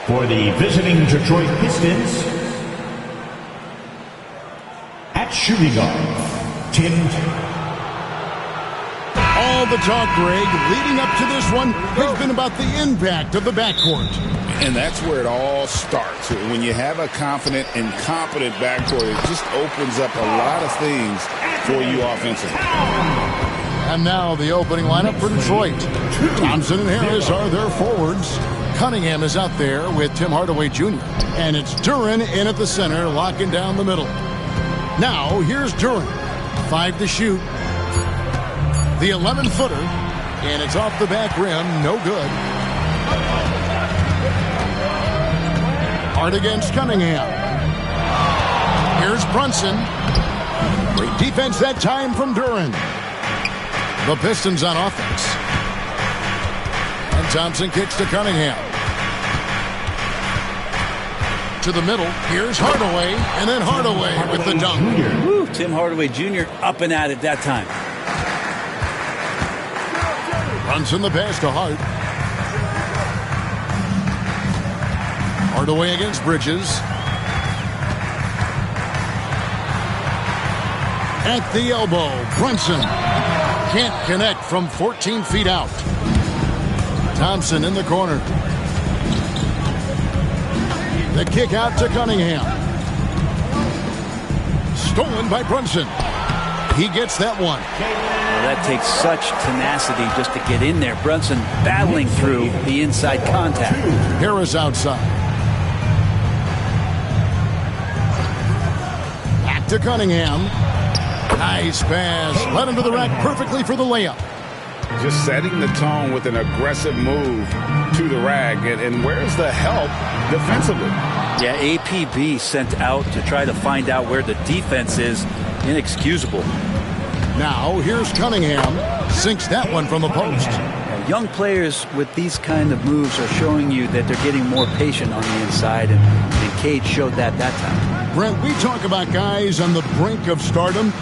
For the visiting Detroit Pistons, at shooting guard, Tim. All the talk, Greg, leading up to this one has been about the impact of the backcourt. And that's where it all starts. When you have a confident and competent backcourt, it just opens up a lot of things for you offensively. And now the opening lineup for Detroit. Thompson and Harris are their forwards. Cunningham is out there with Tim Hardaway Jr. And it's Duren in at the center, locking down the middle. Now, here's Duren. 5 to shoot. The 11-footer. And it's off the back rim. No good. Hard against Cunningham. Here's Brunson. Great defense that time from Duren. The Pistons on offense. And Thompson kicks to Cunningham. To the middle. Here's Hardaway. And then Hardaway with the dunk. Woo, Tim Hardaway Jr. up and at it that time. Brunson the pass to Hart. Hardaway against Bridges. At the elbow. Brunson can't connect from 14 feet out. Thompson in the corner. The kick out to Cunningham. Stolen by Brunson. He gets that one. Well, that takes such tenacity just to get in there. Brunson battling through the inside contact. Harris outside. Back to Cunningham. Nice pass. Led him to the rack perfectly for the layup. Just setting the tone with an aggressive move to the rack. And where's the help defensively? Yeah, APB sent out to try to find out where the defense is. Inexcusable. Now, here's Cunningham. Sinks that one from the post. Young players with these kind of moves are showing you that they're getting more patient on the inside, and Cade showed that time. Brent, we talk about guys on the brink of stardom.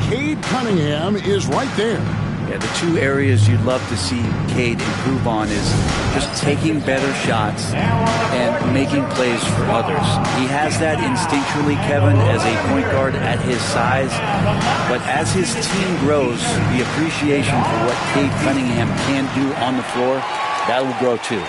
Cade Cunningham is right there. Yeah, the two areas you'd love to see Cade improve on is just taking better shots and making plays for others. He has that instinctually, Kevin, as a point guard at his size. But as his team grows, the appreciation for what Cade Cunningham can do on the floor, that will grow too.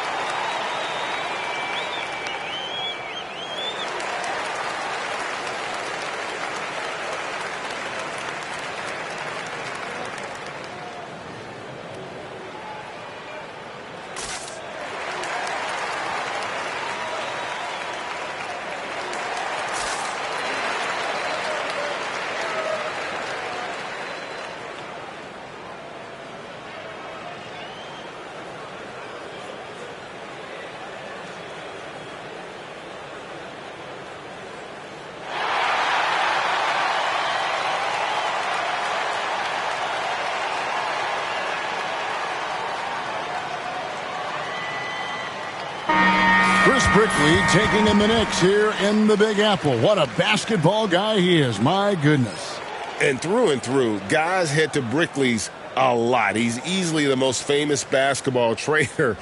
Brickley taking in the Knicks here in the Big Apple. What a basketball guy he is. My goodness. And through, guys head to Brickley's a lot. He's easily the most famous basketball trader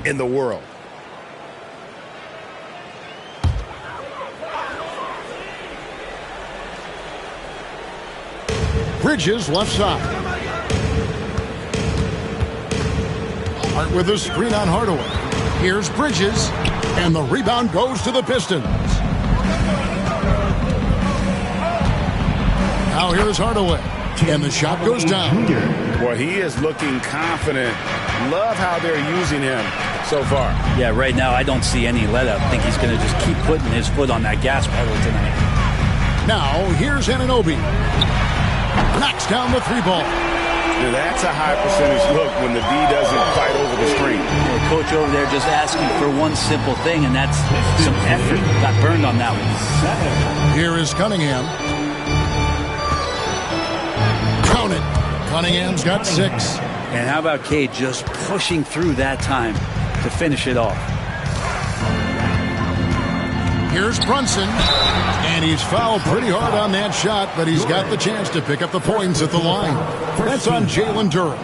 in the world. Bridges left side. Hart with a screen on Hardaway. Here's Bridges. And the rebound goes to the Pistons. Now here's Hardaway. And the shot goes down. Well, he is looking confident. Love how they're using him so far. Yeah, right now I don't see any let-up. I think he's going to just keep putting his foot on that gas pedal tonight. Now here's Anunoby. Knocks down the three ball. That's a high percentage look when the D doesn't fight over the screen. The coach over there just asking for one simple thing, and that's some effort. Got burned on that one. Here is Cunningham. Count it. Cunningham's got 6. And how about Cade just pushing through that time to finish it off? Here's Brunson, and he's fouled pretty hard on that shot, but he's got the chance to pick up the points at the line. That's on Jalen Durham.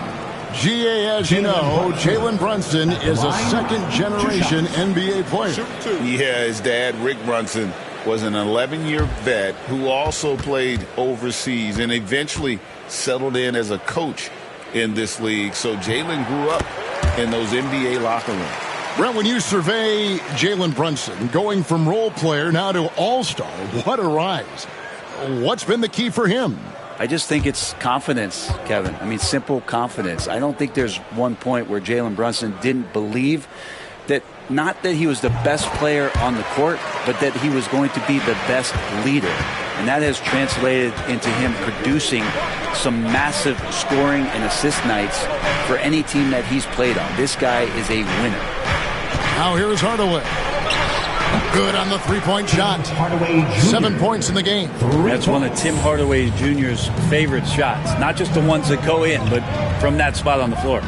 GA, as you know, Jalen Brunson is a second-generation NBA player. Yeah, his dad, Rick Brunson, was an 11-year vet who also played overseas and eventually settled in as a coach in this league. So Jalen grew up in those NBA locker rooms. Brent, when you survey Jalen Brunson going from role player now to all-star, what a rise. What's been the key for him? I just think it's confidence, Kevin. I mean, simple confidence. I don't think there's one point where Jalen Brunson didn't believe that, not that he was the best player on the court, but that he was going to be the best leader. And that has translated into him producing some massive scoring and assist nights for any team that he's played on. This guy is a winner. Now here's Hardaway. Good on the three-point shot. 7 points in the game. That's one of Tim Hardaway Jr.'s favorite shots. Not just the ones that go in, but from that spot on the floor.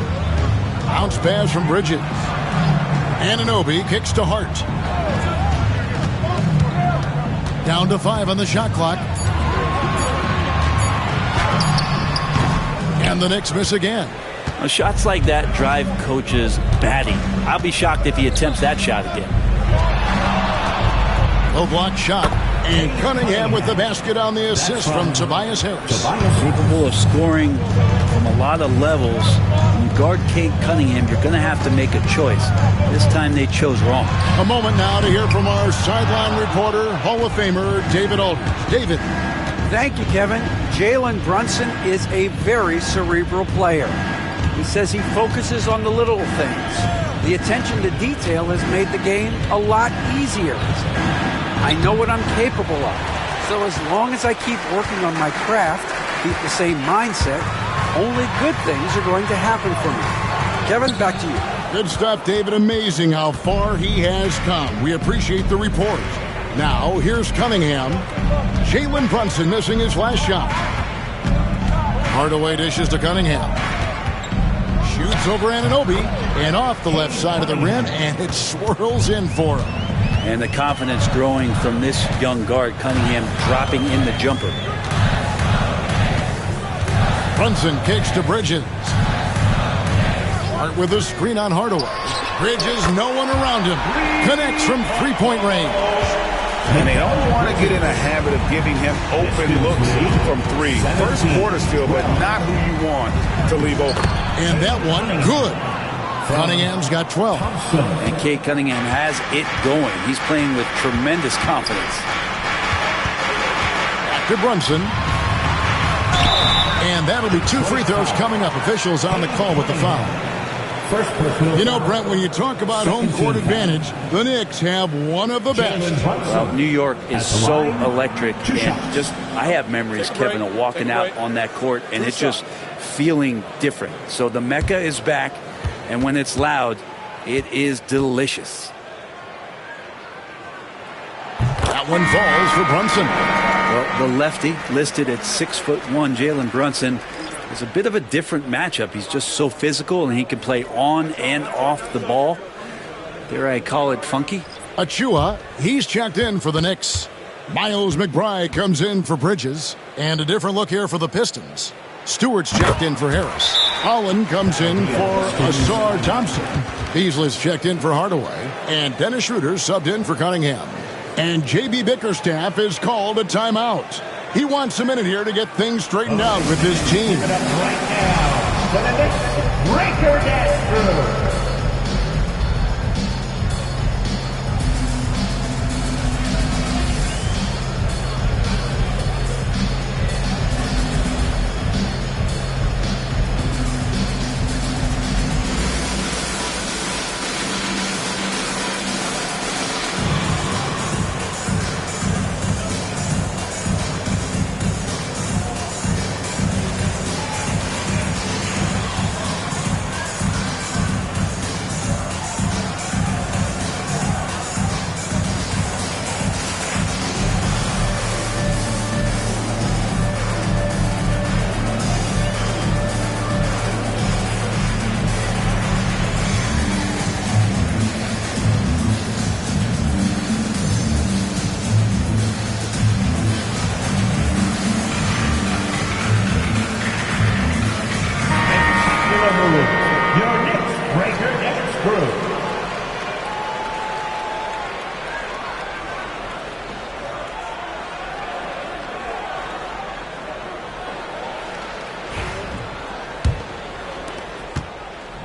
Bounce pass from Bridges. Anunoby kicks to Hart. Down to 5 on the shot clock. And the Knicks miss again. Now, shots like that drive coaches batty. I'll be shocked if he attempts that shot again. Low block shot. And Cunningham with the basket on the assist from Tobias Harris. Capable of scoring from a lot of levels. When you guard Cade Cunningham, you're going to have to make a choice. This time they chose wrong. A moment now to hear from our sideline reporter, Hall of Famer David Aldridge. David. Thank you, Kevin. Jalen Brunson is a very cerebral player. He says he focuses on the little things. The attention to detail has made the game a lot easier. I know what I'm capable of. So as long as I keep working on my craft, keep the same mindset, only good things are going to happen for me. Kevin, back to you. Good stuff, David. Amazing how far he has come. We appreciate the report. Now, here's Cunningham. Jalen Brunson missing his last shot. Hardaway dishes to Cunningham. Shoots over Anunoby and off the left side of the rim, and it swirls in for him. And the confidence growing from this young guard, Cunningham dropping in the jumper. Brunson kicks to Bridges. Hart with a screen on Hardaway. Bridges, no one around him. Connects from three-point range. And they don't want to get in a habit of giving him open looks from 3. First quarter still, but not who you want to leave open. And that one, good. Cunningham's got 12. And Cade Cunningham has it going. He's playing with tremendous confidence. Back to Brunson. And that'll be 2 free throws coming up. Officials on the call with the foul. You know, Brent, when you talk about home court advantage, the Knicks have one of the best. Well, New York is so electric. And just, I have memories, Kevin, of walking out on that court and it's just feeling different. So the Mecca is back. And when it's loud, it is delicious. That one falls for Brunson. Well, the lefty, listed at 6'1", Jalen Brunson, is a bit of a different matchup. He's just so physical, and he can play on and off the ball. Dare I call it funky? Achua, he's checked in for the Knicks. Miles McBride comes in for Bridges. And a different look here for the Pistons. Stewart's checked in for Harris. Holland comes in for Asar Thompson. Beasley's checked in for Hardaway. And Dennis Schroeder subbed in for Cunningham. And J.B. Bickerstaff is called a timeout. He wants a minute here to get things straightened out with his team. Right now, for the Knicks, Breaker Destro.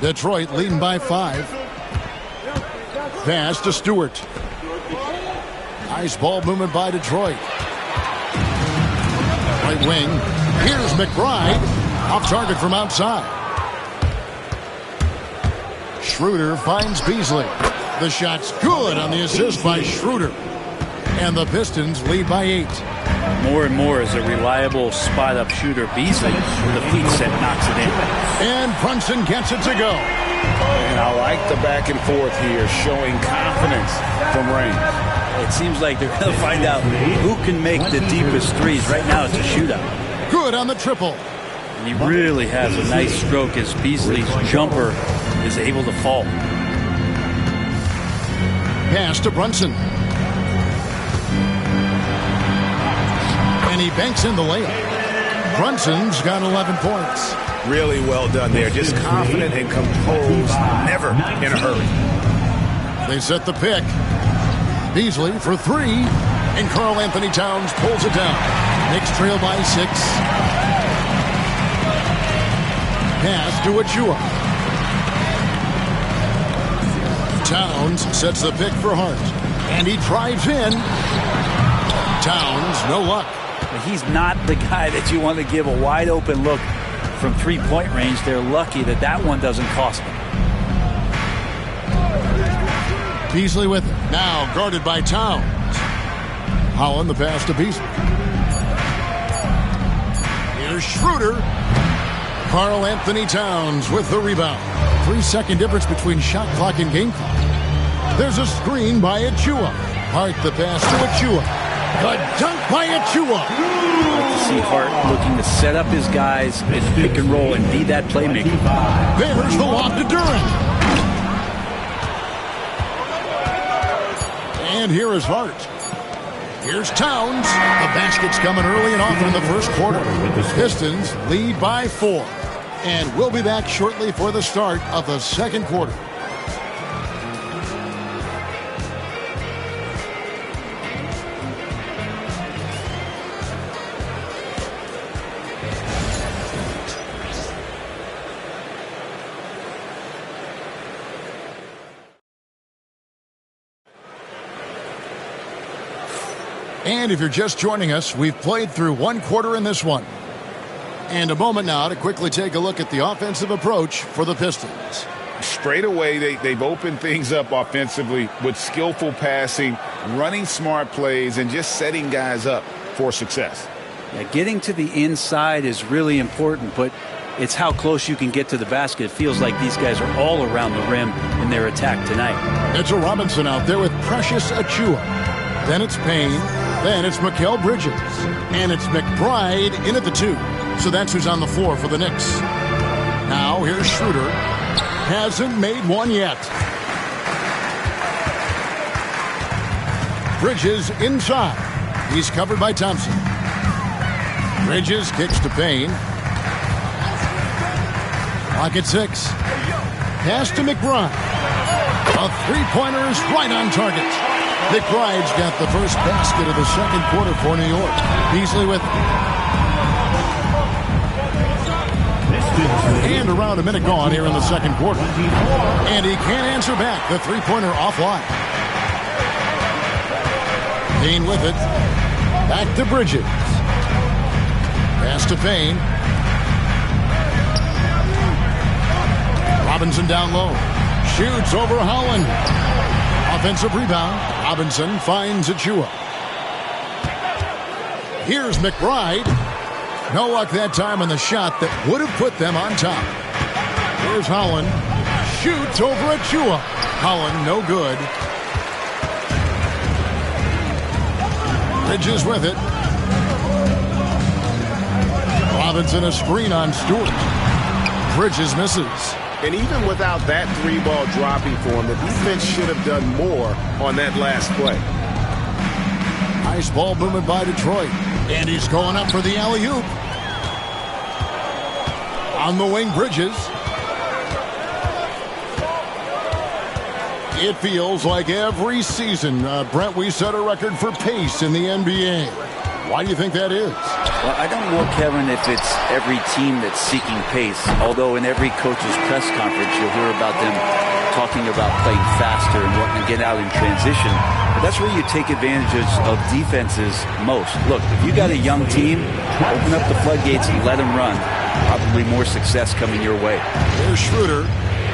Detroit leading by 5. Pass to Stewart. Nice ball movement by Detroit. Right wing. Here's McBride. Off target from outside. Schroeder finds Beasley. The shot's good on the assist by Schroeder. And the Pistons lead by 8. More and more as a reliable spot-up shooter. Beasley with a feet set knocks it in. And Brunson gets it to go. And I like the back and forth here, showing confidence from range. It seems like they're going to find out who can make the deepest threes. Right now it's a shootout. Good on the triple. And he really has a nice stroke as Beasley's jumper is able to fall. Pass to Brunson. And he banks in the layup. Brunson's got 11 points. Really well done there. Just confident and composed, never in a hurry. They set the pick. Beasley for 3. And Karl Anthony Towns pulls it down. Knicks trail by 6. Pass to Achua. Towns sets the pick for Hart. And he drives in. Towns, no luck. He's not the guy that you want to give a wide open look from three-point range. They're lucky that that one doesn't cost them. Beasley with it. Now guarded by Towns. Holland the pass to Beasley. Here's Schroeder. Karl Anthony Towns with the rebound. 3-second difference between shot clock and game clock. There's a screen by Achua. Hart the pass to Achua. Good dunk by Achua. I like to see Hart looking to set up his guys in pick and roll and be that playmaker. There's the lob to Duren. And here is Hart. Here's Towns. The basket's coming early and often in the first quarter. Pistons lead by 4. And we'll be back shortly for the start of the second quarter. And if you're just joining us, we've played through one quarter in this one. And a moment now to quickly take a look at the offensive approach for the Pistons. Straight away, they've opened things up offensively with skillful passing, running smart plays, and just setting guys up for success. Yeah, getting to the inside is really important, but it's how close you can get to the basket. It feels like these guys are all around the rim in their attack tonight. It's a Robinson out there with Precious Achua. Then it's Payne. Then it's Mikal Bridges. And it's McBride in at the 2. So that's who's on the floor for the Knicks. Now here's Schroeder. Hasn't made one yet. Bridges inside. He's covered by Thompson. Bridges kicks to Payne. Clock at 6. Pass to McBride. A three-pointer is right on target. McBride's got the first basket of the second quarter for New York. Beasley with it. And around a minute gone here in the second quarter. And he can't answer back. The three-pointer offline. Payne with it. Back to Bridges. Pass to Payne. Robinson down low. Shoots over Holland. Offensive rebound. Robinson finds Achua. Here's McBride. No luck that time on the shot that would have put them on top. Here's Holland. Shoots over Achua. Holland no good. Bridges with it. Robinson a screen on Stewart. Bridges misses. And even without that three-ball dropping for him, the defense should have done more on that last play. Nice ball movement by Detroit. And he's going up for the alley-oop. On the wing, Bridges. It feels like every season, Brent, we set a record for pace in the NBA. Why do you think that is? Well, I don't know, Kevin, if it's every team that's seeking pace, although in every coach's press conference you'll hear about them talking about playing faster and wanting to get out in transition. But that's where you take advantage of defenses most. Look, if you got a young team, open up the floodgates and let them run. Probably more success coming your way. There's Schroeder.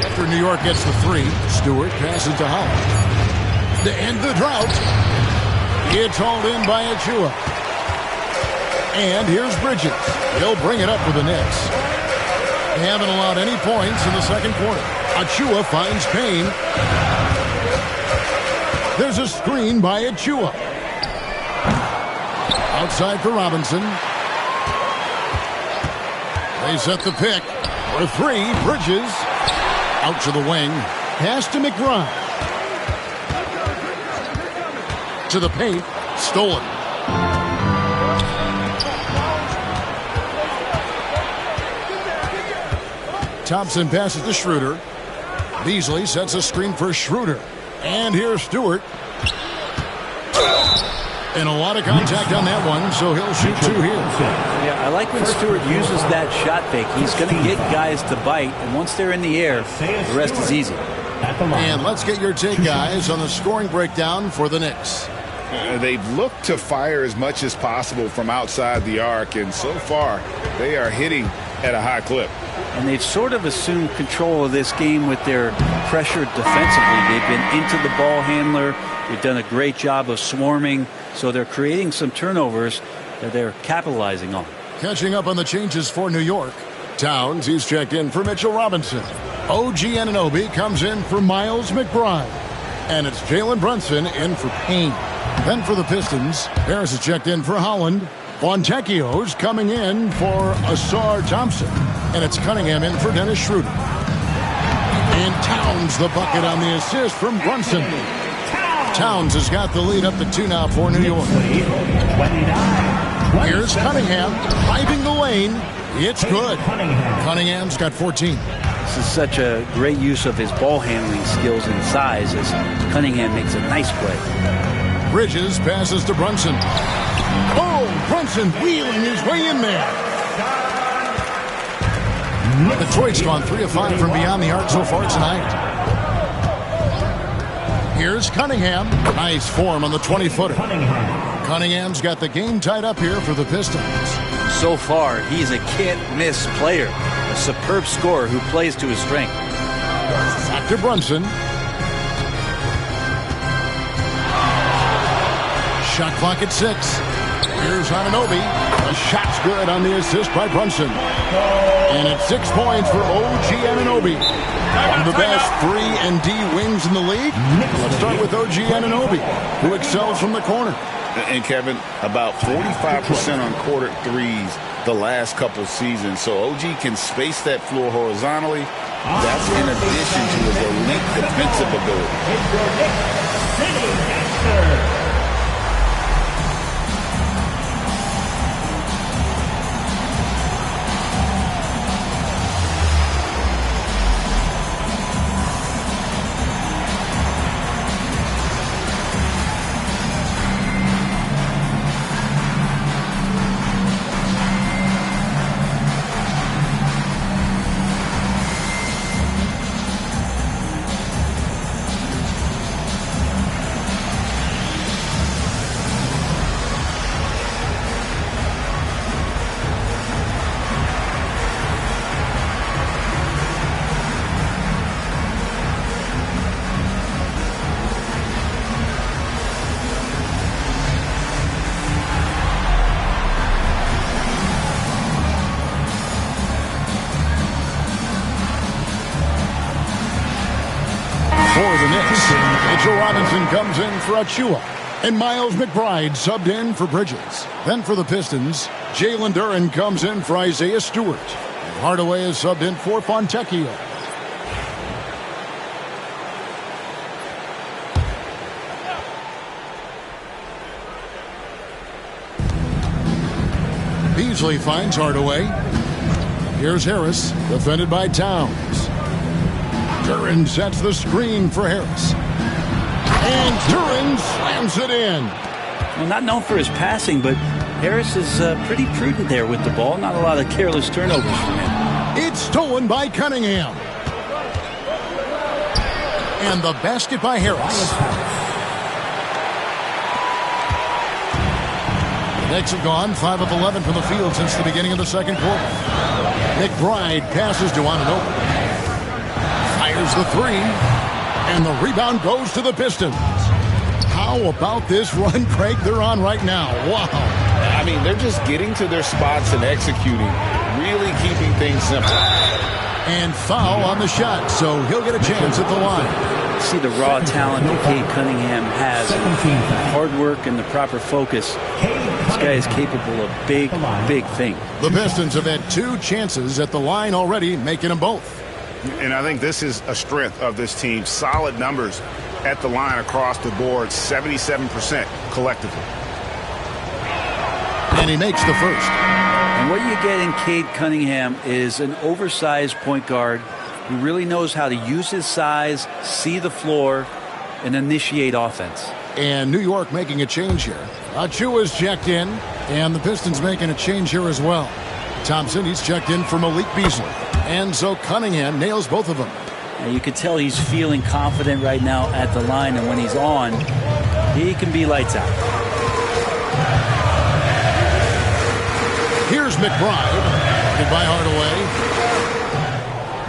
After New York gets the three, Stewart passes to Holland. To end the drought, it's hauled in by Achua. And here's Bridges. He'll bring it up for the Knicks. They haven't allowed any points in the second quarter. Achua finds Payne. There's a screen by Achua. Outside for Robinson. They set the pick for three. Bridges out to the wing. Pass to McBride. To the paint. Stolen. Thompson passes to Schroeder. Beasley sets a screen for Schroeder. And here's Stewart. And a lot of contact on that one, so he'll shoot two here. Yeah, I like when Stewart uses that shot fake. He's going to get guys to bite, and once they're in the air, the rest is easy. And let's get your take, guys, on the scoring breakdown for the Knicks. They've looked to fire as much as possible from outside the arc, and so far they are hitting at a high clip. And they've sort of assumed control of this game with their pressure defensively. They've been into the ball handler. They've done a great job of swarming, so they're creating some turnovers that they're capitalizing on. Catching up on the changes for New York. Towns, he's checked in for Mitchell Robinson. OG Anunoby comes in for Miles McBride. And it's Jalen Brunson in for Payne. Then for the Pistons, Harris is checked in for Holland. Fontecchio's coming in for Asar Thompson. And it's Cunningham in for Dennis Schroeder. And Towns the bucket on the assist from Brunson. Towns has got the lead up to 2 now for New York. Here's Cunningham driving the lane. It's good. Cunningham's got 14. This is such a great use of his ball handling skills and size as Cunningham makes a nice play. Bridges passes to Brunson. Oh, Brunson wheeling his way in there. Detroit's gone 3 of 5 from beyond the arc so far tonight. Here's Cunningham. Nice form on the 20-footer. Cunningham's got the game tied up here for the Pistons. So far, he's a can't-miss player. A superb scorer who plays to his strength. Back to Brunson. Shot clock at 6. Here's Anunoby. The shot's good on the assist by Brunson. And it's 6 points for OG Anunoby. One of the best 3-and-D wings in the league. Let's start with OG Anunoby, who excels from the corner. And Kevin, about 45% on quarter threes the last couple seasons. So OG can space that floor horizontally. That's in addition to his elite defensive ability. Mitchell Robinson comes in for Achua. And Miles McBride subbed in for Bridges. Then for the Pistons, Jalen Duren comes in for Isaiah Stewart. And Hardaway is subbed in for Fontecchio. Beasley finds Hardaway. Here's Harris, defended by Towns. Duren sets the screen for Harris. And Duren slams it in. Well, not known for his passing, but Harris is pretty prudent there with the ball. Not a lot of careless turnovers from him. It's stolen by Cunningham. And the basket by Harris. The Knicks have gone 5 of 11 from the field since the beginning of the second quarter. McBride passes to Anunoby. Fires the three. And the rebound goes to the Pistons. How about this run, Craig, they're on right now? Wow. I mean, they're just getting to their spots and executing, really keeping things simple. And foul on the shot, so he'll get a chance at the line. See the raw talent that Cade Cunningham has. Hard work and the proper focus. This guy is capable of big things. The Pistons have had 2 chances at the line already, making them both. And I think this is a strength of this team. Solid numbers at the line across the board, 77% collectively. And he makes the first. And what you get in Cade Cunningham is an oversized point guard who really knows how to use his size, see the floor, and initiate offense. And New York making a change here. Achua's checked in, and the Pistons making a change here as well. Thompson, he's checked in for Malik Beasley. And so Cunningham nails both of them. Now you can tell he's feeling confident right now at the line, and when he's on, he can be lights out. Here's McBride. By Hardaway.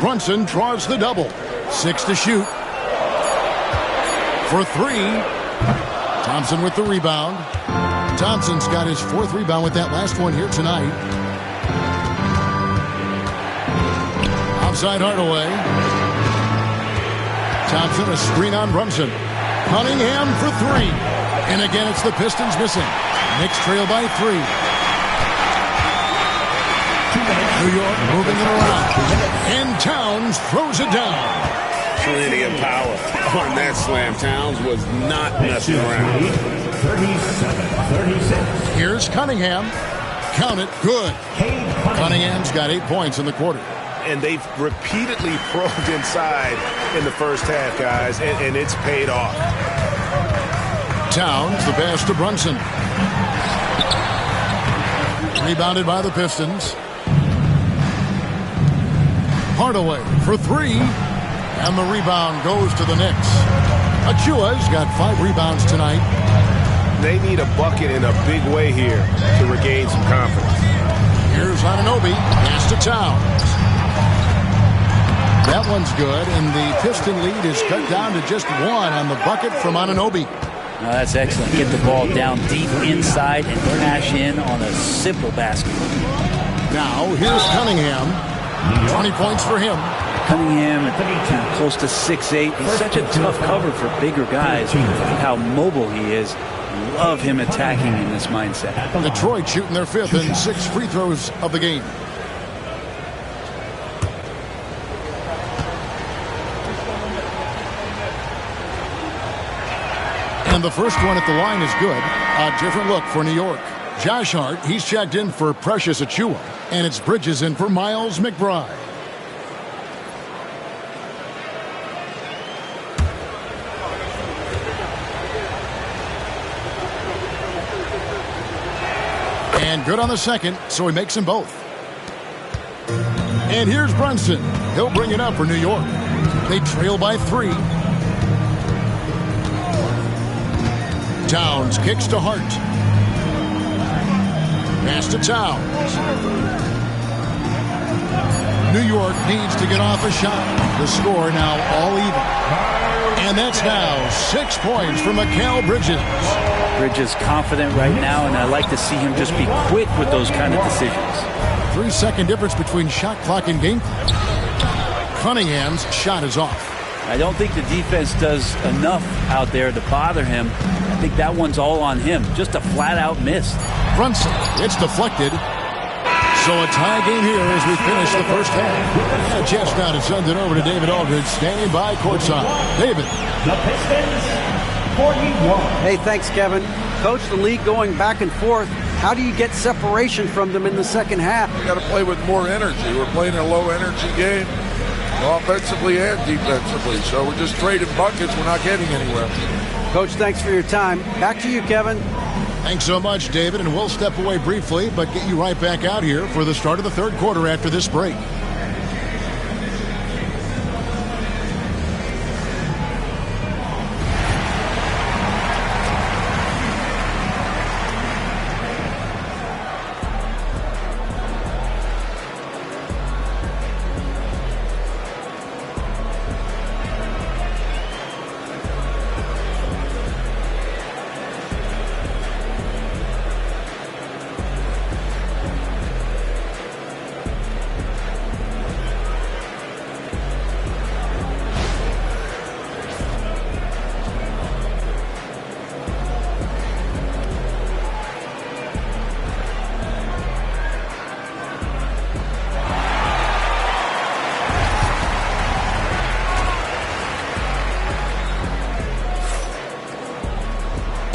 Brunson draws the double. 6 to shoot. For 3. Thompson with the rebound. Thompson's got his 4th rebound with that last one here tonight. Outside Hardaway. Thompson, a screen on Brunson. Cunningham for 3. And again, it's the Pistons missing. Knicks trail by 3. New York moving it around. And Towns throws it down. Plenty of power on that slam. Towns was not messing around. 37-36. Here's Cunningham. Count it. Good. Cunningham's got 8 points in the quarter. And they've repeatedly probed inside in the first half, guys, and it's paid off. Towns, the pass to Brunson. Rebounded by the Pistons. Hardaway for 3. And the rebound goes to the Knicks. Achua's got 5 rebounds tonight. They need a bucket in a big way here to regain some confidence. Here's Anunoby. Pass to Towns. That one's good, and the Piston lead is cut down to just 1 on the bucket from Anunoby. Oh, that's excellent. Get the ball down deep inside and cash in on a simple basket. Now, here's Cunningham. 20 points for him. Cunningham, close to 6'8". He's such a tough cover for bigger guys. How mobile he is. Love him attacking in this mindset. Detroit shooting their 5th and 6 free throws of the game. And the first one at the line is good. A different look for New York. Josh Hart, he's checked in for Precious Achiuwa. And it's Bridges in for Miles McBride. And good on the second, so he makes them both. And here's Brunson. He'll bring it up for New York. They trail by 3. Towns kicks to Hart. Pass to Towns. New York needs to get off a shot. The score now all even. And that's now 6 points for Mikal Bridges. Bridges confident right now, and I like to see him just be quick with those kind of decisions. 3-second difference between shot clock and game clock. Cunningham's shot is off. I don't think the defense does enough out there to bother him. I think that one's all on him. Just a flat-out miss. Brunson, it's deflected. So a tie game here as we finish the first half. A chance now to send it over to David Aldridge, standing by courtside. David. The Pistons, 41. Hey, thanks, Kevin. Coach, the league going back and forth. How do you get separation from them in the second half? We got to play with more energy. We're playing a low-energy game, offensively and defensively. So we're just trading buckets. We're not getting anywhere. Coach, thanks for your time. Back to you, Kevin. Thanks so much, David, and we'll step away briefly, but get you right back out here for the start of the third quarter after this break.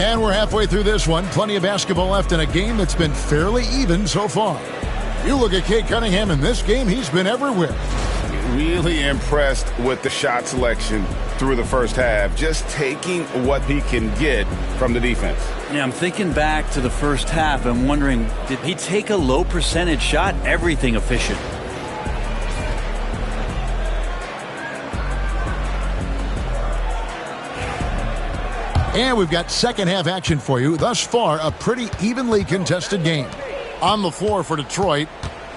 And we're halfway through this one. Plenty of basketball left in a game that's been fairly even so far. You look at Cade Cunningham in this game, he's been everywhere. Really impressed with the shot selection through the first half, just taking what he can get from the defense. Yeah, I'm thinking back to the first half and wondering, did he take a low percentage shot? Everything efficient. And we've got second half action for you. Thus far, a pretty evenly contested game. On the floor for Detroit,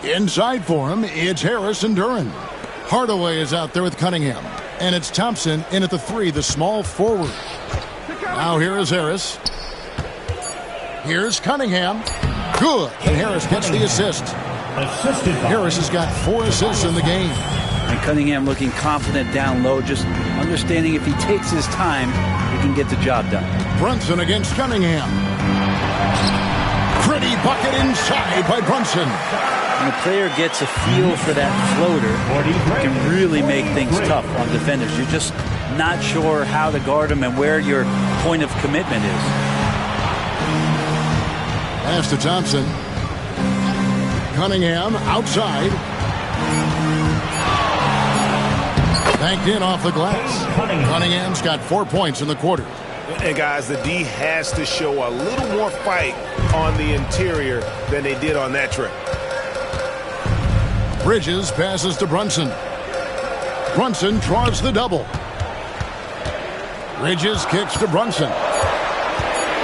inside for him, it's Harris and Duren. Hardaway is out there with Cunningham. And it's Thompson in at the three, the small forward. Now here is Harris. Here's Cunningham. Good. And Harris gets the assist. Harris has got 4 assists in the game. And Cunningham looking confident down low, just understanding if he takes his time, he can get the job done. Brunson against Cunningham. Pretty bucket inside by Brunson. When a player gets a feel for that floater, it can really make things tough on defenders. You're just not sure how to guard him and where your point of commitment is. Pass to Thompson. Cunningham outside. Banked in off the glass. Cunningham's got 4 points in the quarter. And guys, the D has to show a little more fight on the interior than they did on that trip. Bridges passes to Brunson. Brunson draws the double. Bridges kicks to Brunson.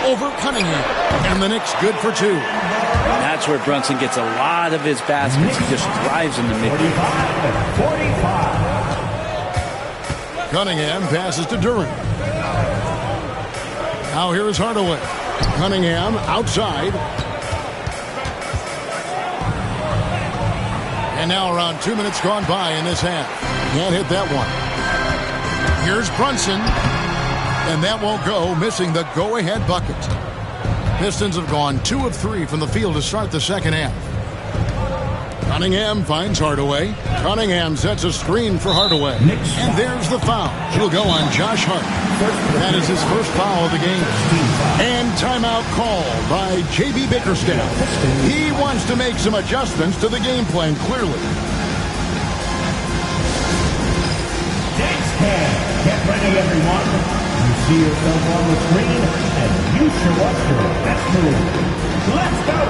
Over Cunningham. And the Knicks good for 2. And that's where Brunson gets a lot of his baskets. He just thrives in the mid. 45. Cunningham passes to Duren. Now here is Hardaway. Cunningham outside. And now around 2 minutes gone by in this half. Can't hit that one. Here's Brunson. And that won't go, missing the go-ahead bucket. Pistons have gone 2 of 3 from the field to start the second half. Cunningham finds Hardaway. Cunningham sets a screen for Hardaway. And there's the foul. It'll go on Josh Hart. That is his first foul of the game. And timeout called by J.B. Bickerstaff. He wants to make some adjustments to the game plan, clearly. Next half. Get ready, everyone. You see yourself on the screen, and you show us your best move. Let's go.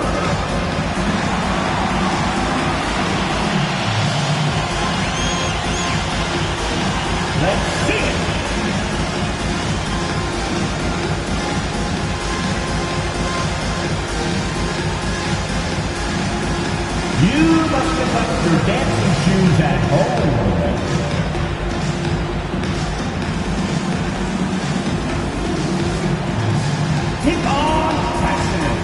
Let's see it. You must have left your dancing shoes at home. Keep on passing it.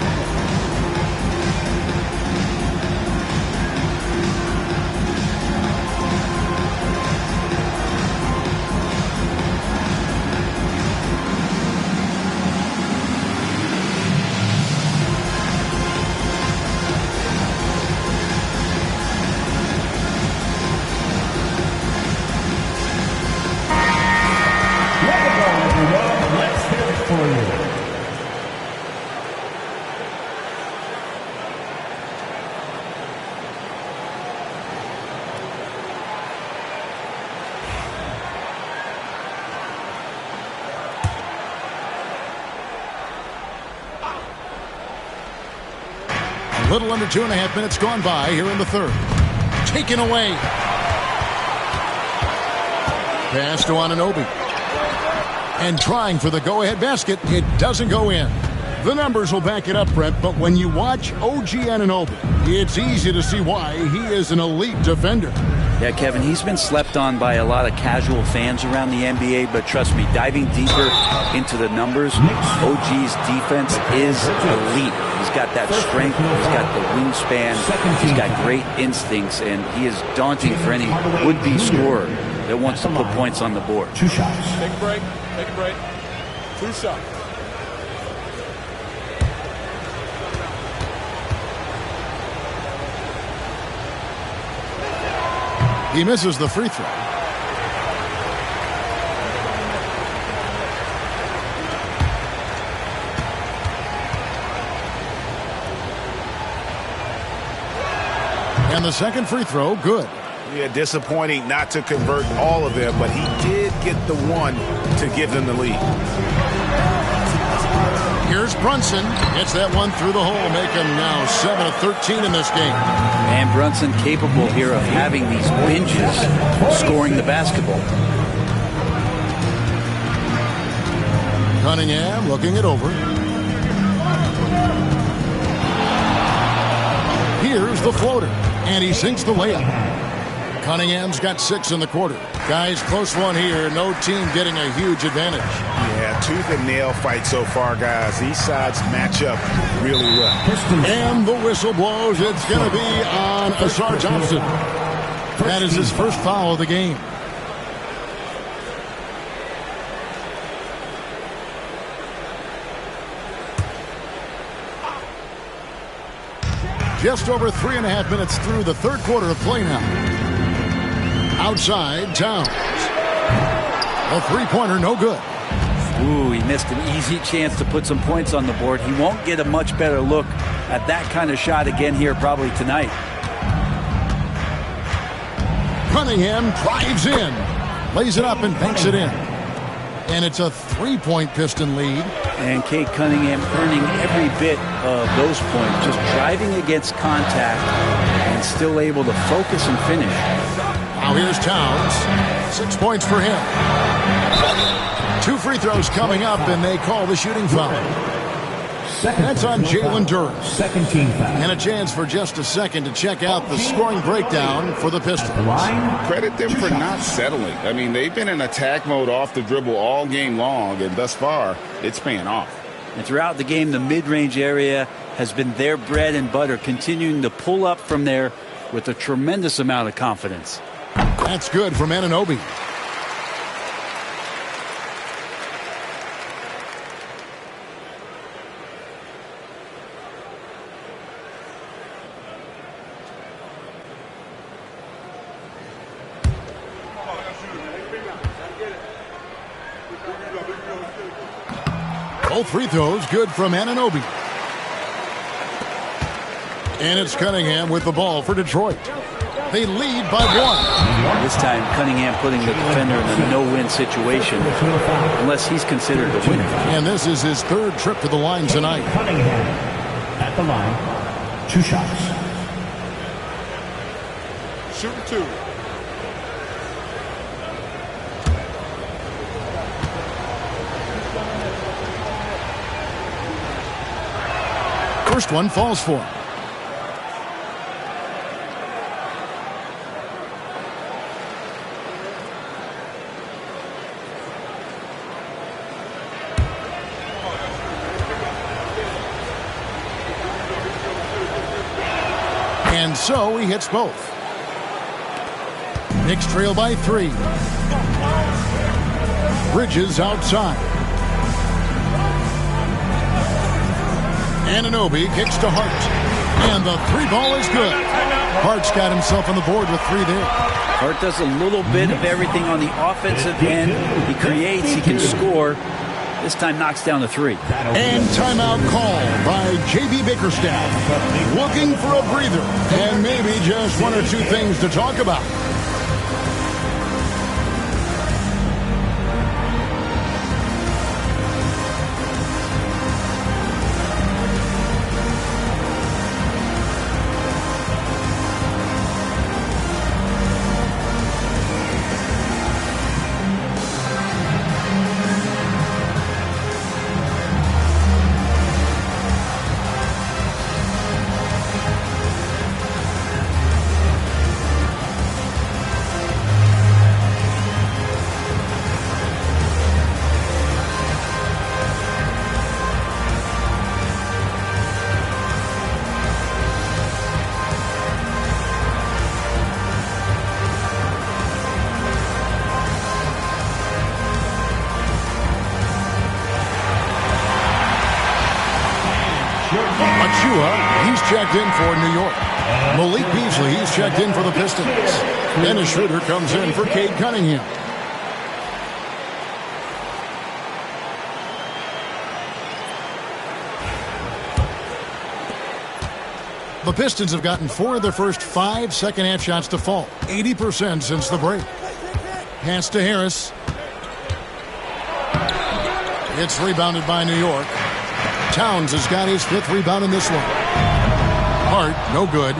Little under 2.5 minutes gone by here in the third. Taken away. Pass to Anunoby. And trying for the go-ahead basket. It doesn't go in. The numbers will back it up, Brent, but when you watch OG Anunoby, it's easy to see why he is an elite defender. Yeah, Kevin, he's been slept on by a lot of casual fans around the NBA, but trust me, diving deeper into the numbers, OG's defense is elite. He's got that strength, he's got the wingspan, he's got great instincts, and he is daunting for any would-be scorer that wants to put points on the board. 2 shots. Take a break. Take a break. 2 shots. He misses the free throw. And the second free throw, good. Yeah, disappointing not to convert all of them, but he did get the one to give them the lead. Here's Brunson. Gets that one through the hole, making now 7 of 13 in this game. And Brunson capable here of having these binges, scoring the basketball. Cunningham looking it over. Here's the floater, and he sinks the layup. Cunningham's got 6 in the quarter. Guys, close one here. No team getting a huge advantage. Yeah, tooth and nail fight so far, guys. These sides match up really well. And the whistle blows. It's going to be on Asar Thompson. That is his first foul of the game. Just over 3.5 minutes through the third quarter of play now. Outside, Towns. A three-pointer, no good. Ooh, he missed an easy chance to put some points on the board. He won't get a much better look at that kind of shot again here probably tonight. Cunningham drives in. Lays it up and banks it in. And it's a 3-point Piston lead. And Kate Cunningham earning every bit of those points, just driving against contact and still able to focus and finish. Now here's Towns. 6 points for him. 2 free throws coming up, and they call the shooting foul. That's on Jalen Duren. Second team foul. And a chance for just a second to check out the scoring breakdown for the Pistons. Credit them for not settling. I mean, they've been in attack mode off the dribble all game long, and thus far, it's paying off. And throughout the game, the mid-range area has been their bread and butter, continuing to pull up from there with a tremendous amount of confidence. That's good from Anunoby. Both free throws good from Anunoby. And it's Cunningham with the ball for Detroit. They lead by 1. This time, Cunningham putting the defender in a no-win situation, unless he's considered a winner. And this is his 3rd trip to the line tonight. Cunningham at the line. 2 shots. Shooting 2. First one falls for him. And so he hits both. Knicks trail by 3. Bridges outside. Anunoby kicks to Hart. And the 3 ball is good. Hart's got himself on the board with 3 there. Hart does a little bit of everything on the offensive end. He creates, he can score. This time knocks down the 3. And timeout called by J.B. Bickerstaff. Looking for a breather and maybe just 1 or 2 things to talk about. Achua, he's checked in for New York. Malik Beasley, he's checked in for the Pistons. Dennis Schroeder comes in for Cade Cunningham. The Pistons have gotten 4 of their first 5 second-half shots to fall. 80% since the break. Pass to Harris. It's rebounded by New York. Towns has got his 5th rebound in this one. Hart, no good.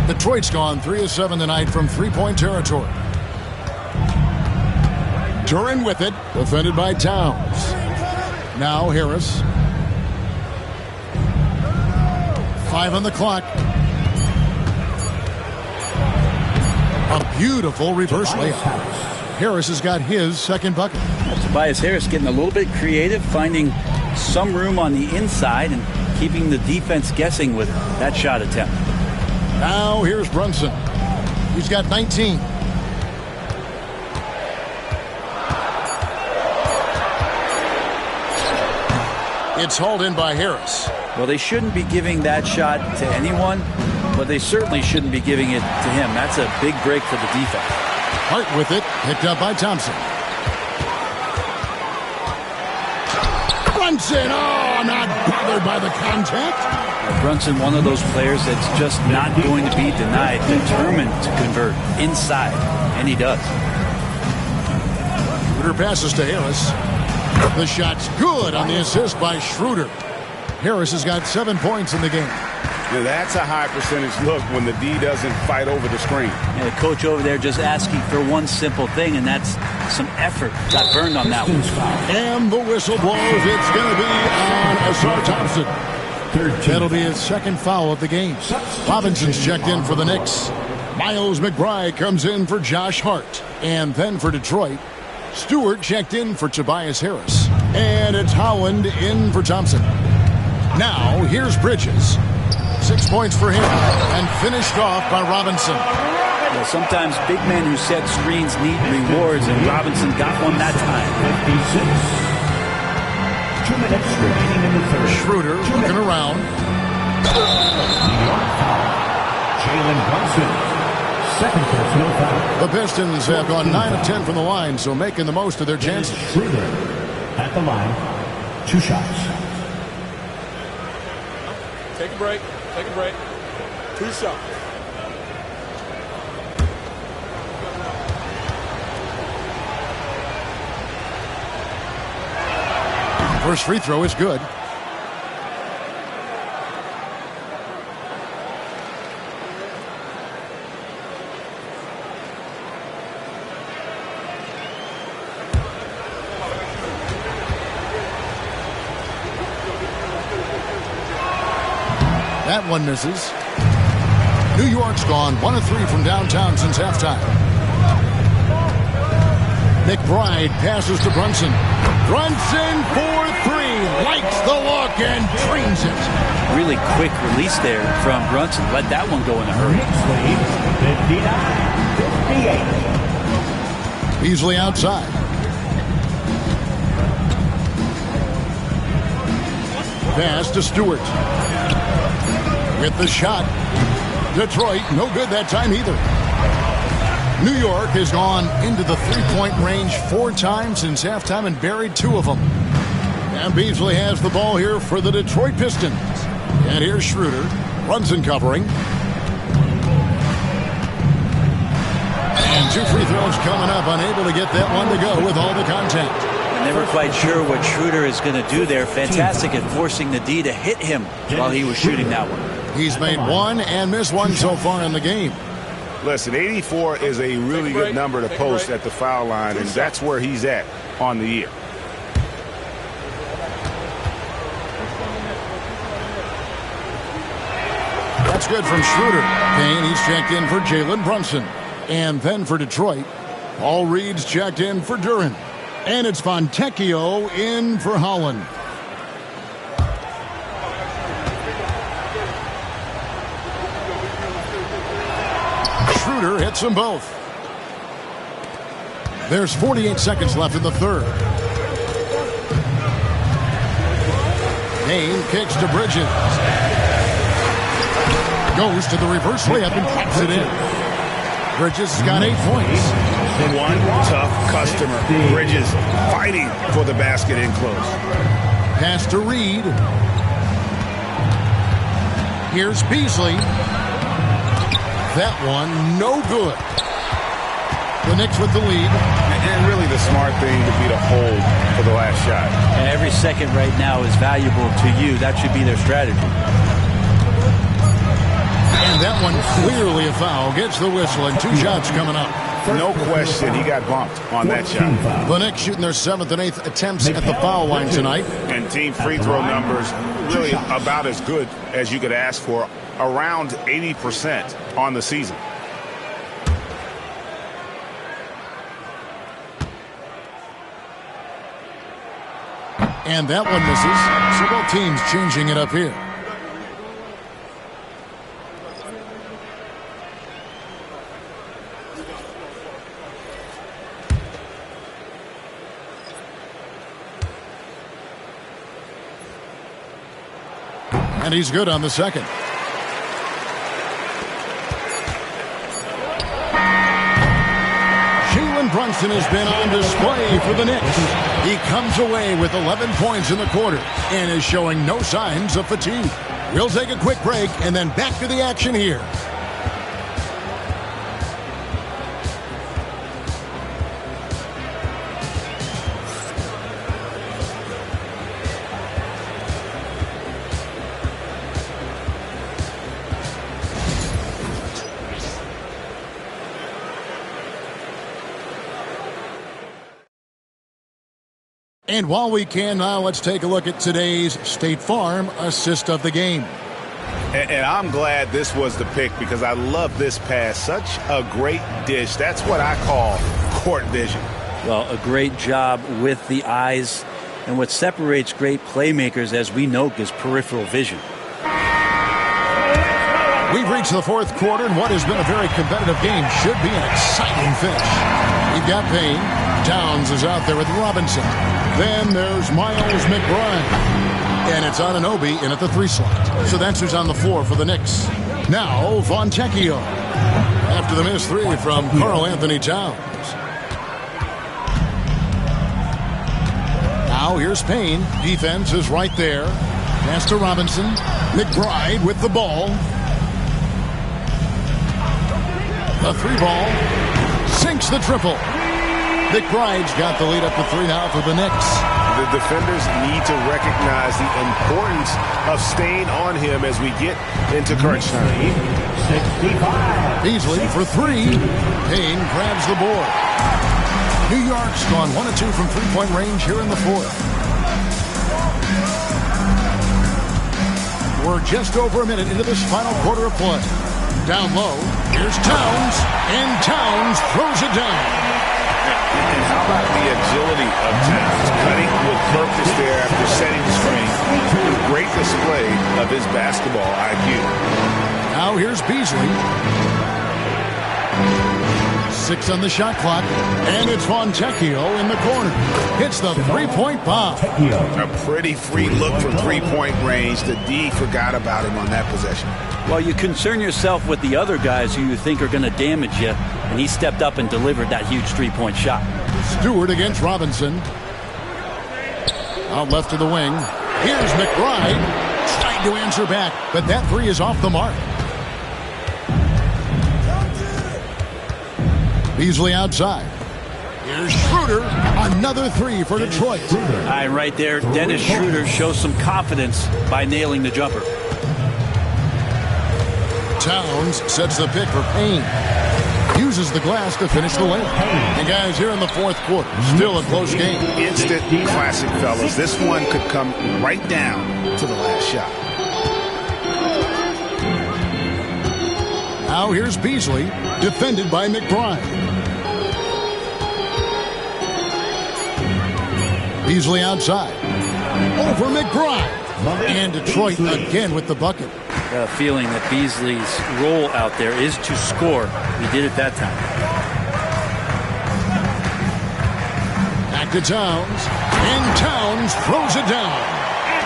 Detroit's gone 3 of 7 tonight from three-point territory. Duran with it, defended by Towns. Now Harris. 5 on the clock. A beautiful reverse layup. Harris has got his 2nd bucket. Tobias Harris getting a little bit creative, finding some room on the inside and keeping the defense guessing with that shot attempt. Now here's Brunson. He's got 19. It's hauled in by Harris. Well, they shouldn't be giving that shot to anyone, but they certainly shouldn't be giving it to him. That's a big break for the defense. Hart with it, picked up by Thompson. Brunson, not bothered by the contact. Brunson, one of those players that's just not going to be denied, determined to convert inside, and he does. Schroeder passes to Harris. The shot's good on the assist by Schroeder. Harris has got 7 points in the game. Now that's a high percentage look when the D doesn't fight over the screen. And the coach over there just asking for one simple thing, and that's some effort. Got burned on that one. And the whistle blows. It's going to be on Asar Thompson. That'll be his 2nd foul of the game. Robinson's checked in for the Knicks. Miles McBride comes in for Josh Hart. And then for Detroit, Stewart checked in for Tobias Harris. And it's Howland in for Thompson. Now, here's Bridges. 6 points for him. And finished off by Robinson. Well, sometimes big men who set screens need rewards, and Robinson got one that time. 2 minutes remaining in the third. Schroeder looking around. New York foul. Jalen Brunson. 2nd personal foul. The Pistons have gone 9 of 10 from the line, so making the most of their chances. Schroeder at the line. 2 shots. Take a break. Take a break. 2 shots. First free throw is good. That one misses. New York's gone 1 of 3 from downtown since halftime. McBride passes to Brunson. Brunson for 3. Likes the look and drains it. Really quick release there from Brunson. Let that one go in a hurry. Knicks lead 59-58. Beasley outside. Pass to Stewart. With the shot. Detroit, no good that time either. New York has gone into the 3-point range 4 times since halftime and buried 2 of them. And Beasley has the ball here for the Detroit Pistons. And here's Schroeder. Brunson covering. And 2 free throws coming up. Unable to get that one to go with all the contact. Never quite sure what Schroeder is going to do there. Fantastic at forcing the D to hit him while he was shooting that one. He's made 1 and missed 1 so far in the game. Listen, 84 is a really good number to post at the foul line, and that's where he's at on the year. That's good from Schroeder. Kane, he's checked in for Jalen Brunson. And then for Detroit, Paul Reed's checked in for Duran. And it's Fontecchio in for Holland. Schroeder hits them both. There's 48 seconds left in the third. Payne kicks to Bridges. Goes to the reverse layup and pops it in. Bridges has got 8 points. One tough customer. Bridges fighting for the basket in close. Pass to Reed. Here's Beasley. That one, no good. The Knicks with the lead. And really the smart thing would be to hold for the last shot. And every second right now is valuable to you. That should be their strategy. And that one clearly a foul. Gets the whistle and 2 shots coming up. No question, he got bumped on that shot. The Knicks shooting their 7th and 8th attempts at the foul line tonight. And team free throw numbers really about as good as you could ask for. Around 80% on the season. And that one misses. So both teams changing it up here. And he's good on the second. Brunson has been on display for the Knicks. He comes away with 11 points in the quarter and is showing no signs of fatigue. We'll take a quick break and then back to the action here. And while we can now, let's take a look at today's State Farm assist of the game. And I'm glad this was the pick because I love this pass. Such a great dish. That's what I call court vision. Well, a great job with the eyes. And what separates great playmakers, as we know, is peripheral vision. We've reached the 4th quarter, and what has been a very competitive game should be an exciting finish. You've got Payne. Towns is out there with Robinson. Then there's Miles McBride. And it's Anunoby in at the 3 slot. So that's who's on the floor for the Knicks. Now, Fontecchio. After the missed 3 from Karl Anthony Towns. Now here's Payne. Defense is right there. Pass to Robinson. McBride with the ball. The 3 ball. Sinks the triple. McBride's got the lead up to 3 now for the Knicks. The defenders need to recognize the importance of staying on him as we get into crunch time. 65. Beasley for 3. Payne grabs the board. New York's gone 1 of 2 from 3-point range here in the 4th. We're just over a minute into this final quarter of play. Down low, here's Towns, and Towns throws it down. And how about the agility of Towns, cutting with purpose there after setting the screen. Great display of his basketball IQ. Now here's Beasley. 6 on the shot clock, and it's Fontecchio in the corner. Hits the 3-point bomb. A pretty free look from 3-point range. The D forgot about him on that possession. Well, you concern yourself with the other guys who you think are going to damage you, and he stepped up and delivered that huge 3-point shot. Stewart against Robinson. Out left to the wing. Here's McBride. Trying to answer back, but that 3 is off the mark. Beasley outside. Here's Schroeder. Another 3 for Detroit. Right there, Dennis Schroeder shows some confidence by nailing the jumper. Towns sets the pick for Payne. Uses the glass to finish the layup. And guys, here in the 4th quarter, still a close game. Instant classic, fellas. This one could come right down to the last shot. Now here's Beasley, defended by McBride. Beasley outside. Over McBride. And Detroit again with the bucket. A feeling that Beasley's role out there is to score. He did it that time. Back to Towns. And Towns throws it down.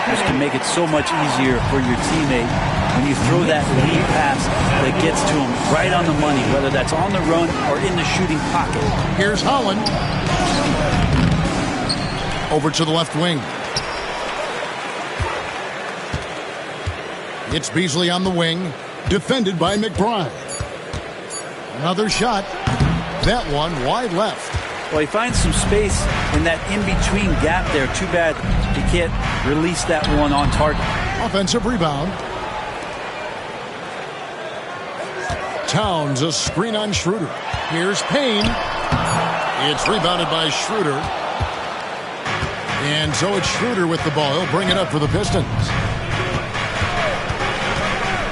There's can make it so much easier for your teammate when you throw that lead pass that gets to him right on the money, whether that's on the run or in the shooting pocket. Here's Holland. Over to the left wing. It's Beasley on the wing, defended by McBride. Another shot. That one wide left. Well, he finds some space in that in-between gap there. Too bad he can't release that one on target. Offensive rebound. Towns, a screen on Schroeder. Here's Payne. It's rebounded by Schroeder. And so it's Schroeder with the ball. He'll bring it up for the Pistons.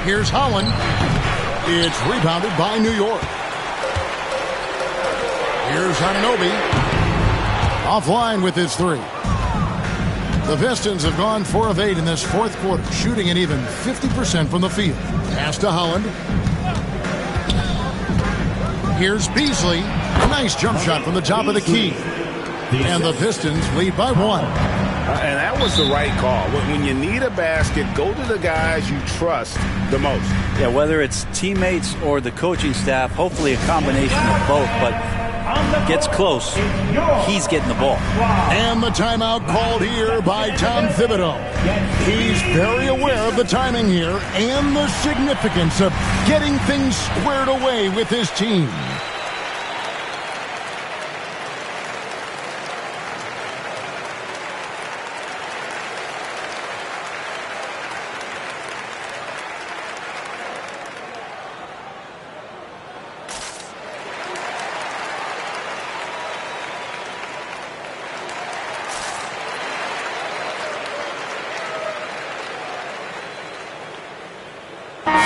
Here's Holland. It's rebounded by New York. Here's Anunoby. Offline with his three. The Pistons have gone 4 of 8 in this fourth quarter, shooting an even 50% from the field. Pass to Holland. Here's Beasley. A nice jump shot from the top of the key. And the Pistons lead by 1. And that was the right call. When you need a basket, go to the guys you trust the most. Yeah, whether it's teammates or the coaching staff, hopefully a combination of both, but gets close, he's getting the ball. And the timeout called here by Tom Thibodeau. He's very aware of the timing here and the significance of getting things squared away with his team.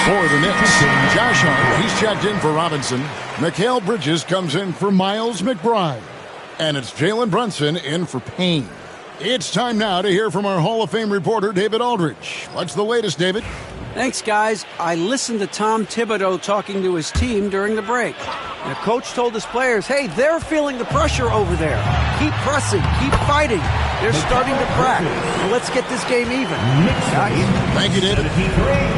For the Knicks, Josh Hart, he's checked in for Robinson. Mikal Bridges comes in for Miles McBride. And it's Jalen Brunson in for Payne. It's time now to hear from our Hall of Fame reporter, David Aldridge. What's the latest, David? Thanks, guys. I listened to Tom Thibodeau talking to his team during the break. The coach told his players, hey, they're feeling the pressure over there. Keep pressing. Keep fighting. They're starting to crack. Let's get this game even. Thank you, David.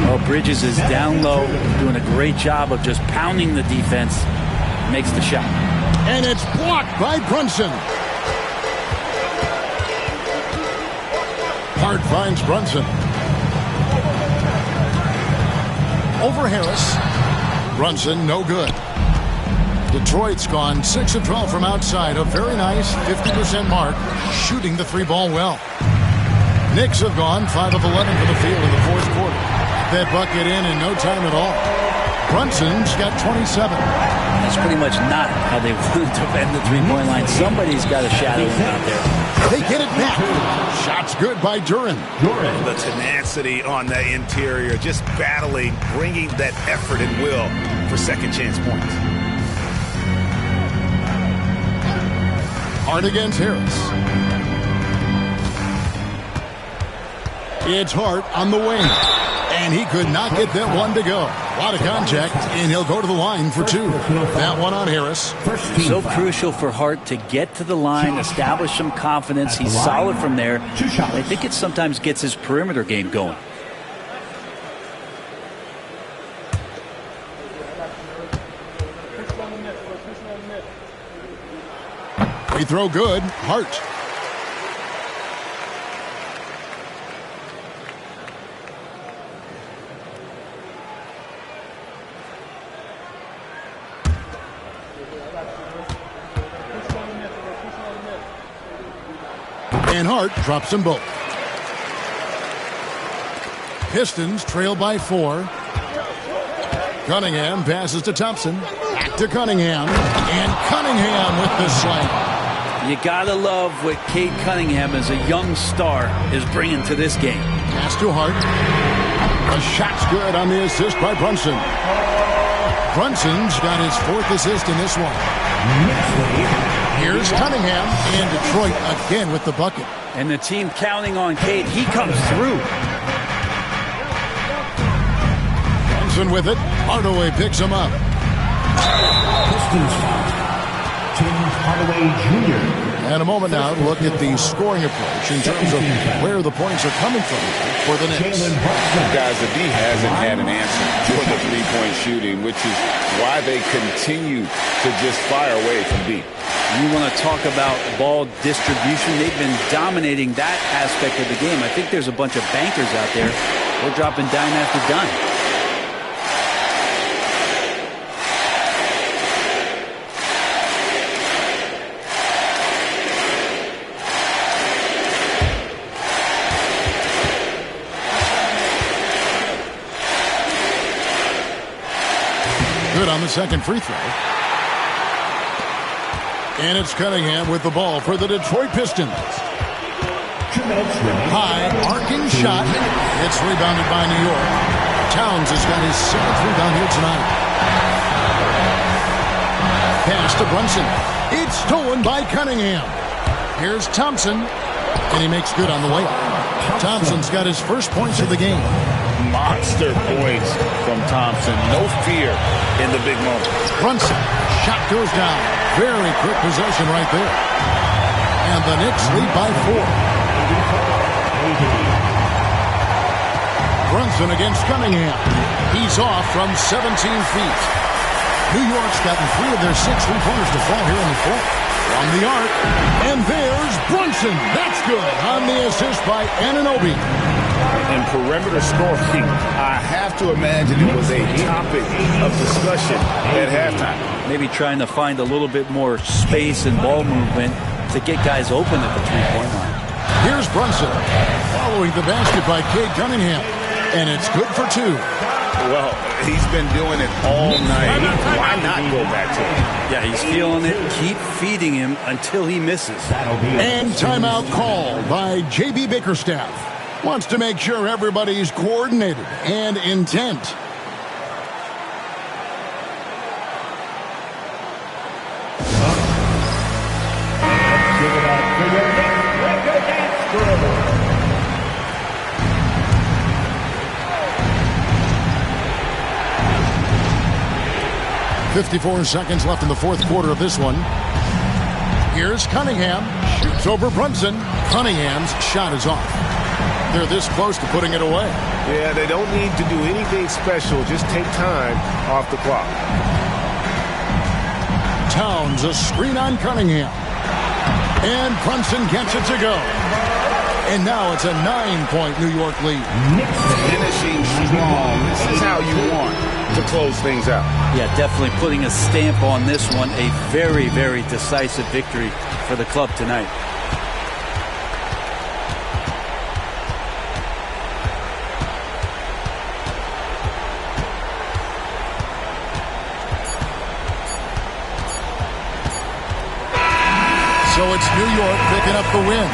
Well, Bridges is down low, doing a great job of just pounding the defense. Makes the shot. And it's blocked by Brunson. Hart finds Brunson. Over Harris. Brunson, no good. Detroit's gone 6 of 12 from outside. A very nice 50% mark, shooting the 3-ball well. Knicks have gone 5 of 11 for the field in the fourth quarter. That bucket in no time at all. Brunson's got 27. That's pretty much not how they want to defend the 3-point line. Somebody's got a shadow out there. They get it back. Shots good by Duran. The tenacity on the interior, just battling, bringing that effort and will for second chance points. Hart against Harris. It's Hart on the wing. And he could not get that one to go. A lot of contact, and he'll go to the line for 2. That one on Harris. So crucial for Hart to get to the line, establish some confidence. He's solid from there. I think it sometimes gets his perimeter game going. Free throw good. Hart. And Hart drops them both. Pistons trail by 4. Cunningham passes to Thompson. Back to Cunningham. And Cunningham with the slam. You gotta love what Cade Cunningham as a young star is bringing to this game. Pass to Hart. A shot's good on the assist by Brunson. Brunson's got his 4th assist in this one. Here's Cunningham, and Detroit again with the bucket. And the team counting on Cade. He comes through. Brunson with it. Hardaway picks him up. Pistons foul. Tim Hardaway Jr. And a moment now to look at the scoring approach in terms of where the points are coming from for the Knicks. Guys, the D hasn't had an answer for the three-point shooting, which is why they continue to just fire away from deep. You want to talk about ball distribution. They've been dominating that aspect of the game. I think there's a bunch of bankers out there. We're dropping dime after dime. Good on the second free throw. And it's Cunningham with the ball for the Detroit Pistons. High, arcing shot. It's rebounded by New York. Towns has got his 7th rebound here tonight. Pass to Brunson. It's stolen by Cunningham. Here's Thompson. And he makes good on the way. Thompson's got his first points of the game. Monster points from Thompson. No fear in the big moment. Brunson. Shot goes down. Very quick possession right there. And the Knicks lead by 4. Brunson against Cunningham. He's off from 17 feet. New York's gotten 3 of their 6 three-pointers to fall here in the fourth. From the arc. And there's Brunson. That's good on the assist by Anunoby. In perimeter scoring, I have to imagine it was a topic of discussion at halftime. Maybe trying to find a little bit more space and ball movement to get guys open at the three-point line. Here's Brunson following the basket by Cade Cunningham. And it's good for 2. Well, he's been doing it all night. Why not go back to him? Yeah, he's feeling it. Keep feeding him until he misses. And timeout called by J.B. Bickerstaff. Wants to make sure everybody's coordinated and intent. Give it up for your next record dance crew. 54 seconds left in the fourth quarter of this one. Here's Cunningham. Shoots over Brunson. Cunningham's shot is off. They're this close to putting it away. Yeah, they don't need to do anything special. Just take time off the clock. Towns, a screen on Cunningham. And Brunson gets it to go. And now it's a 9-point New York lead. Finishing strong. This is how you want to close things out. Yeah, definitely putting a stamp on this one. A very, very decisive victory for the club tonight. So it's New York picking up the win.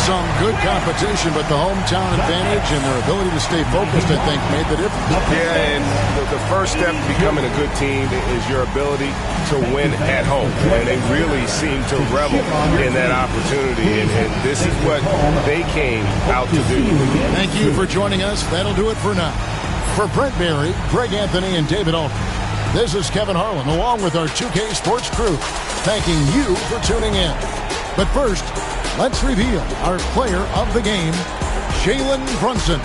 Some good competition, but the hometown advantage and their ability to stay focused, I think, made the difference. Yeah, and the first step to becoming a good team is your ability to win at home. And they really seem to revel in that opportunity, and this is what they came out to do. Thank you for joining us. That'll do it for now. For Brent Berry, Greg Anthony, and David Aldridge, this is Kevin Harlan, along with our 2K Sports crew, thanking you for tuning in. But first, let's reveal our player of the game, Jalen Brunson.